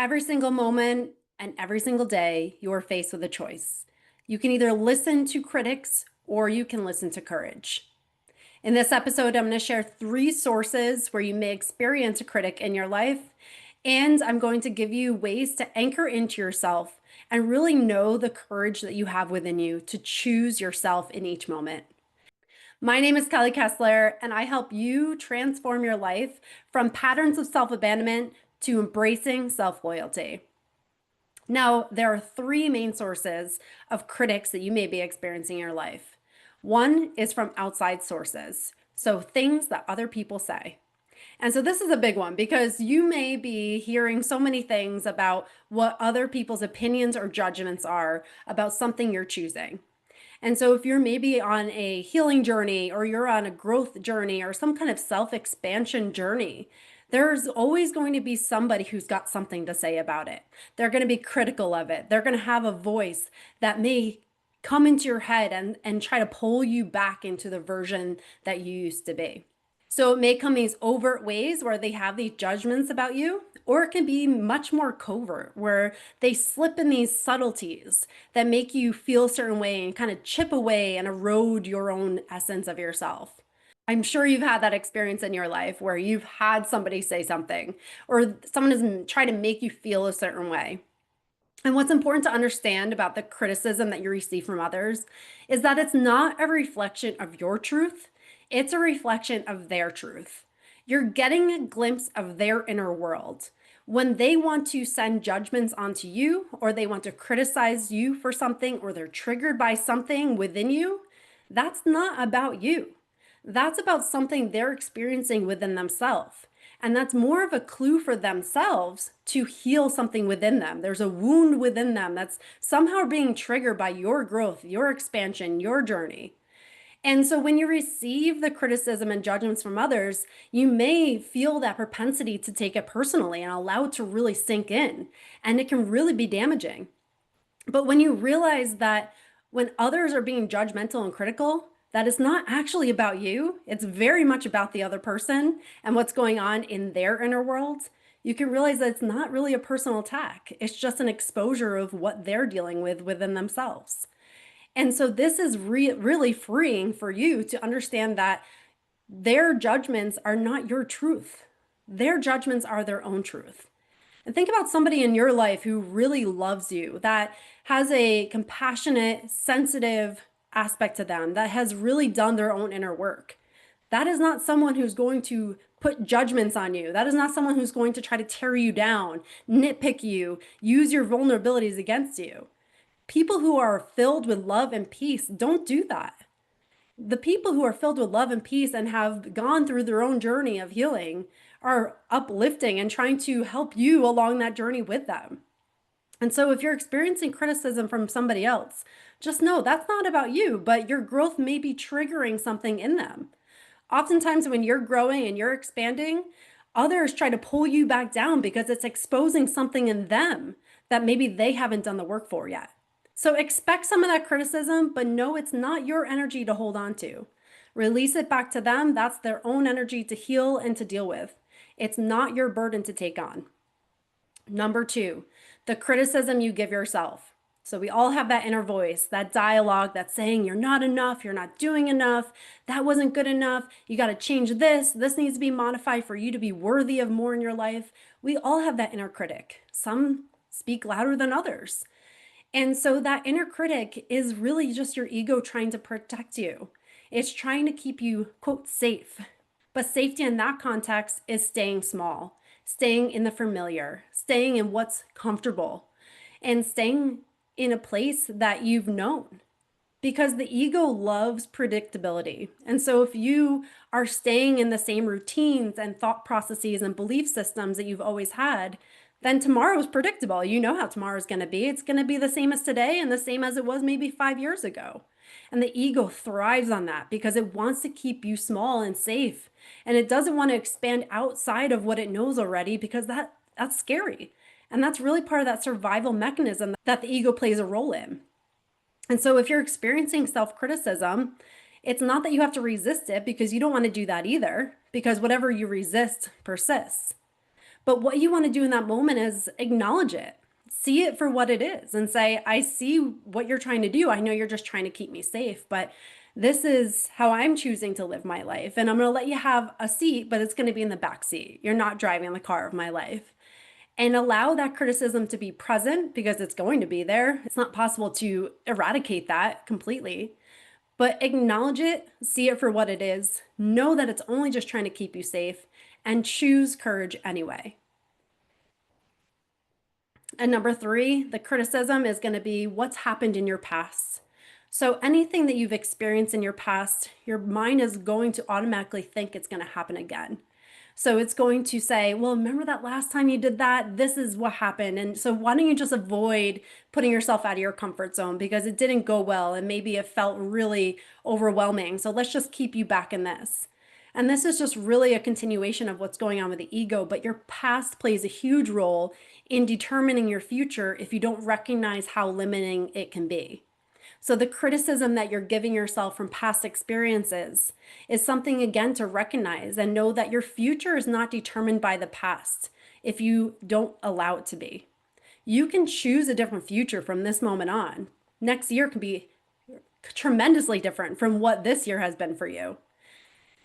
Every single moment and every single day, you are faced with a choice. You can either listen to critics or you can listen to courage. In this episode, I'm going to share 3 sources where you may experience a critic in your life, and I'm going to give you ways to anchor into yourself and really know the courage that you have within you to choose yourself in each moment. My name is Kelly Kessler, and I help you transform your life from patterns of self-abandonment to embracing self-loyalty. Now, there are 3 main sources of critics that you may be experiencing in your life. One is from outside sources, so things that other people say. And so this is a big one because you may be hearing so many things about what other people's opinions or judgments are about something you're choosing. And so if you're maybe on a healing journey or you're on a growth journey or some kind of self-expansion journey, there's always going to be somebody who's got something to say about it. They're going to be critical of it. They're going to have a voice that may come into your head and try to pull you back into the version that you used to be. So it may come these overt ways where they have these judgments about you, or it can be much more covert where they slip in these subtleties that make you feel a certain way and kind of chip away and erode your own essence of yourself. I'm sure you've had that experience in your life where you've had somebody say something or someone has tried to make you feel a certain way. And what's important to understand about the criticism that you receive from others is that it's not a reflection of your truth, it's a reflection of their truth. You're getting a glimpse of their inner world. When they want to send judgments onto you, or they want to criticize you for something, or they're triggered by something within you, that's not about you. That's about something they're experiencing within themselves. And that's more of a clue for themselves to heal something within them. There's a wound within them that's somehow being triggered by your growth, your expansion, your journey. And so when you receive the criticism and judgments from others, you may feel that propensity to take it personally and allow it to really sink in. And it can really be damaging. But when you realize that when others are being judgmental and critical, that it's not actually about you, it's very much about the other person and what's going on in their inner world, you can realize that it's not really a personal attack. It's just an exposure of what they're dealing with within themselves. And so this is really freeing for you to understand that their judgments are not your truth. Their judgments are their own truth. And think about somebody in your life who really loves you, that has a compassionate, sensitive aspect to them, that has really done their own inner work. That is not someone who's going to put judgments on you. That is not someone who's going to try to tear you down, nitpick you, use your vulnerabilities against you. People who are filled with love and peace don't do that. The people who are filled with love and peace and have gone through their own journey of healing are uplifting and trying to help you along that journey with them. And so if you're experiencing criticism from somebody else, just know that's not about you, but your growth may be triggering something in them. Oftentimes when you're growing and you're expanding, others try to pull you back down because it's exposing something in them that maybe they haven't done the work for yet. So expect some of that criticism, but know it's not your energy to hold on to. Release it back to them. That's their own energy to heal and to deal with. It's not your burden to take on. Number 2, the criticism you give yourself. So we all have that inner voice, that dialogue that's saying you're not enough, you're not doing enough, that wasn't good enough, you got to change this needs to be modified for you to be worthy of more in your life. We all have that inner critic. Some speak louder than others. And so that inner critic is really just your ego trying to protect you. It's trying to keep you, quote, safe. But safety in that context is staying small, staying in the familiar, staying in what's comfortable, and staying in a place that you've known. Because the ego loves predictability. And so if you are staying in the same routines and thought processes and belief systems that you've always had, then tomorrow is predictable. You know how tomorrow is going to be. It's going to be the same as today and the same as it was maybe 5 years ago. And the ego thrives on that because it wants to keep you small and safe. And it doesn't want to expand outside of what it knows already because that's scary. And that's really part of that survival mechanism that the ego plays a role in. And so if you're experiencing self-criticism, it's not that you have to resist it because you don't want to do that either, because whatever you resist persists. But what you want to do in that moment is acknowledge it. See it for what it is and say, I see what you're trying to do. I know you're just trying to keep me safe, but this is how I'm choosing to live my life. And I'm going to let you have a seat, but it's going to be in the back seat. You're not driving the car of my life. And allow that criticism to be present because it's going to be there. It's not possible to eradicate that completely, but acknowledge it, see it for what it is, know that it's only just trying to keep you safe, and choose courage anyway. And number three, the criticism is going to be what's happened in your past. So anything that you've experienced in your past, your mind is going to automatically think it's going to happen again. So it's going to say, well, remember that last time you did that? This is what happened. And so why don't you just avoid putting yourself out of your comfort zone because it didn't go well and maybe it felt really overwhelming. So let's just keep you back in this. And this is just really a continuation of what's going on with the ego, but your past plays a huge role in determining your future if you don't recognize how limiting it can be. So the criticism that you're giving yourself from past experiences is something, again, to recognize and know that your future is not determined by the past if you don't allow it to be. You can choose a different future from this moment on. Next year can be tremendously different from what this year has been for you.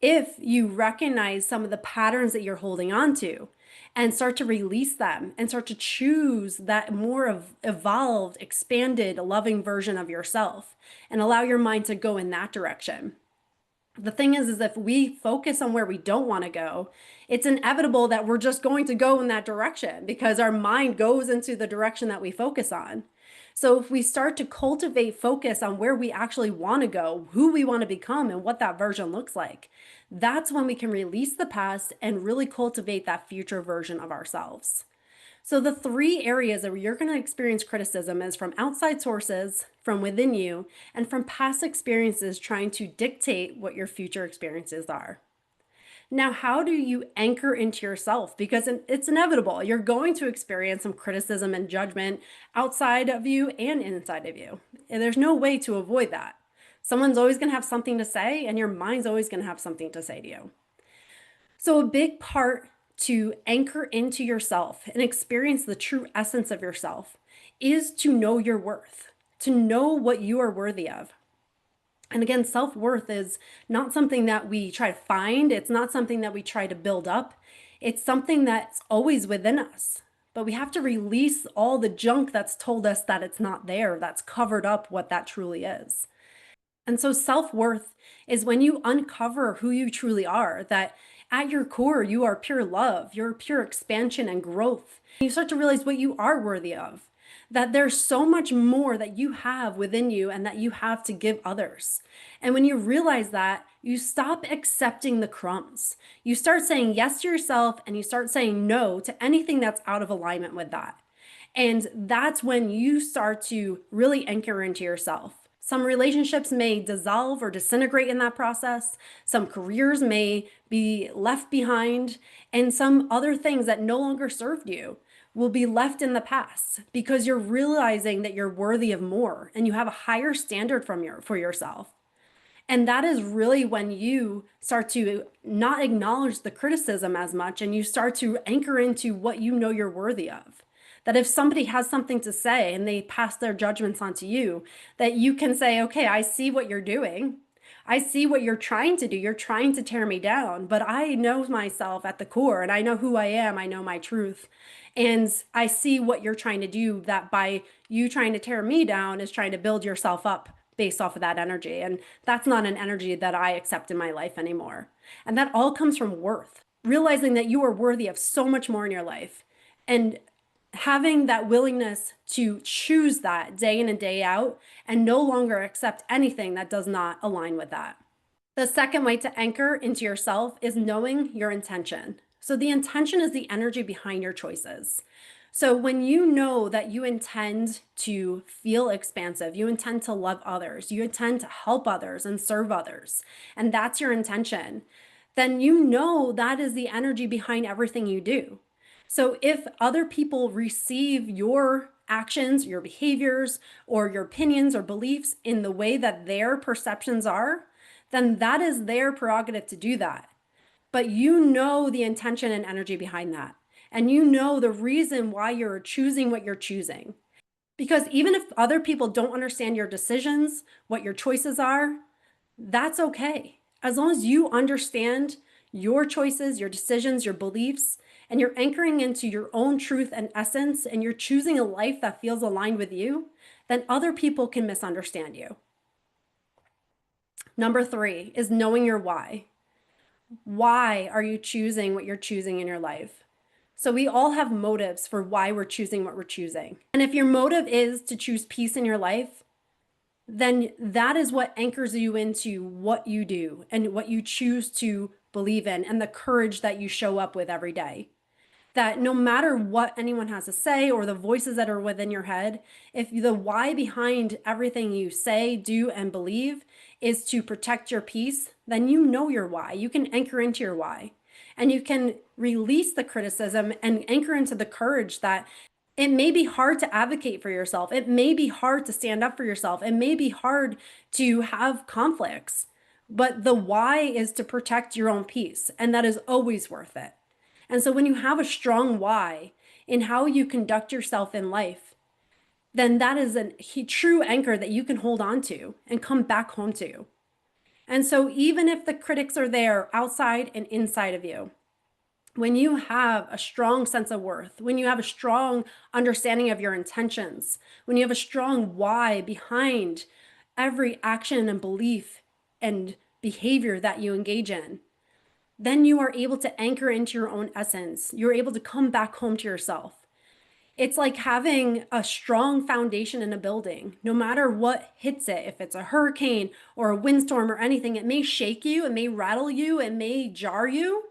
If you recognize some of the patterns that you're holding on to and start to release them and start to choose that more of evolved, expanded, loving version of yourself and allow your mind to go in that direction. The thing is if we focus on where we don't want to go, it's inevitable that we're just going to go in that direction because our mind goes into the direction that we focus on. So if we start to cultivate focus on where we actually want to go, who we want to become, and what that version looks like, that's when we can release the past and really cultivate that future version of ourselves. So the three areas that you're going to experience criticism is from outside sources, from within you, and from past experiences trying to dictate what your future experiences are. Now, how do you anchor into yourself? Because it's inevitable. You're going to experience some criticism and judgment outside of you and inside of you. And there's no way to avoid that. Someone's always going to have something to say, and your mind's always going to have something to say to you. So a big part to anchor into yourself and experience the true essence of yourself is to know your worth, to know what you are worthy of. And again, self-worth is not something that we try to find. It's not something that we try to build up. It's something that's always within us. But we have to release all the junk that's told us that it's not there, that's covered up what that truly is. And so self-worth is when you uncover who you truly are, that at your core, you are pure love, you're pure expansion and growth. You start to realize what you are worthy of, that there's so much more that you have within you and that you have to give others. And when you realize that, you stop accepting the crumbs. You start saying yes to yourself and you start saying no to anything that's out of alignment with that. And that's when you start to really anchor into yourself. Some relationships may dissolve or disintegrate in that process. Some careers may be left behind, and some other things that no longer served you will be left in the past because you're realizing that you're worthy of more and you have a higher standard for yourself. And that is really when you start to not acknowledge the criticism as much and you start to anchor into what you know you're worthy of. That if somebody has something to say and they pass their judgments onto you, that you can say, okay, I see what you're doing. I see what you're trying to do. You're trying to tear me down, but I know myself at the core and I know who I am. I know my truth. And I see what you're trying to do, that by you trying to tear me down is trying to build yourself up based off of that energy. And that's not an energy that I accept in my life anymore. And that all comes from worth, realizing that you are worthy of so much more in your life. And having that willingness to choose that day in and day out and no longer accept anything that does not align with that. The second way to anchor into yourself is knowing your intention. So the intention is the energy behind your choices. So when you know that you intend to feel expansive, you intend to love others, you intend to help others and serve others, and that's your intention, then you know that is the energy behind everything you do. So if other people receive your actions, your behaviors, or your opinions or beliefs in the way that their perceptions are, then that is their prerogative to do that. But you know the intention and energy behind that. and you know the reason why you're choosing what you're choosing. Because even if other people don't understand your decisions, what your choices are, that's okay. As long as you understand your choices, your decisions, your beliefs, and you're anchoring into your own truth and essence, and you're choosing a life that feels aligned with you, then other people can misunderstand you. Number 3 is knowing your why. Why are you choosing what you're choosing in your life? So we all have motives for why we're choosing what we're choosing. And if your motive is to choose peace in your life, then that is what anchors you into what you do and what you choose to believe in and the courage that you show up with every day. That no matter what anyone has to say or the voices that are within your head, if the why behind everything you say, do, and believe is to protect your peace, then you know your why. You can anchor into your why. And you can release the criticism and anchor into the courage that it may be hard to advocate for yourself. It may be hard to stand up for yourself. It may be hard to have conflicts, but the why is to protect your own peace. And that is always worth it. And so when you have a strong why in how you conduct yourself in life, then that is a true anchor that you can hold on to and come back home to. And so even if the critics are there outside and inside of you, when you have a strong sense of worth, when you have a strong understanding of your intentions, when you have a strong why behind every action and belief and behavior that you engage in, then you are able to anchor into your own essence. You're able to come back home to yourself. It's like having a strong foundation in a building. No matter what hits it, if it's a hurricane or a windstorm or anything, it may shake you, it may rattle you, it may jar you.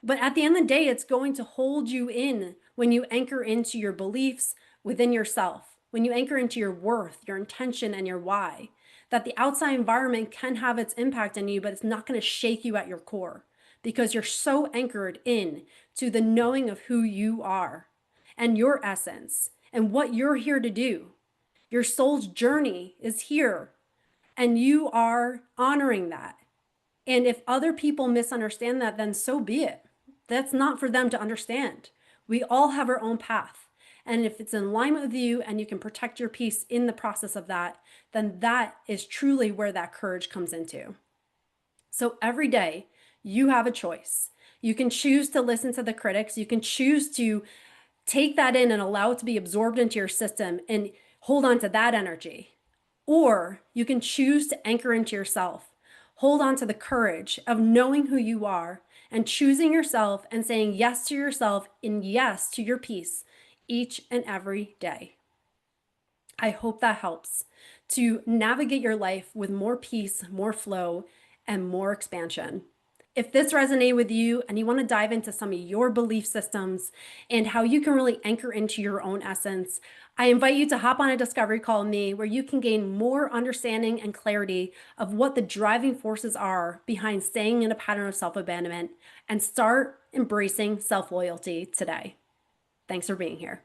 But at the end of the day, it's going to hold you in when you anchor into your beliefs within yourself, when you anchor into your worth, your intention, and your why. That the outside environment can have its impact on you, but it's not going to shake you at your core because you're so anchored in to the knowing of who you are and your essence and what you're here to do. Your soul's journey is here, and you are honoring that. And if other people misunderstand that, then so be it. That's not for them to understand. We all have our own path. And if it's in alignment with you and you can protect your peace in the process of that, then that is truly where that courage comes into. So every day you have a choice. You can choose to listen to the critics. You can choose to take that in and allow it to be absorbed into your system and hold on to that energy. Or you can choose to anchor into yourself. Hold on to the courage of knowing who you are and choosing yourself and saying yes to yourself and yes to your peace each and every day. I hope that helps to navigate your life with more peace, more flow, and more expansion. If this resonated with you and you want to dive into some of your belief systems and how you can really anchor into your own essence, I invite you to hop on a discovery call with me where you can gain more understanding and clarity of what the driving forces are behind staying in a pattern of self-abandonment and start embracing self-loyalty today. Thanks for being here.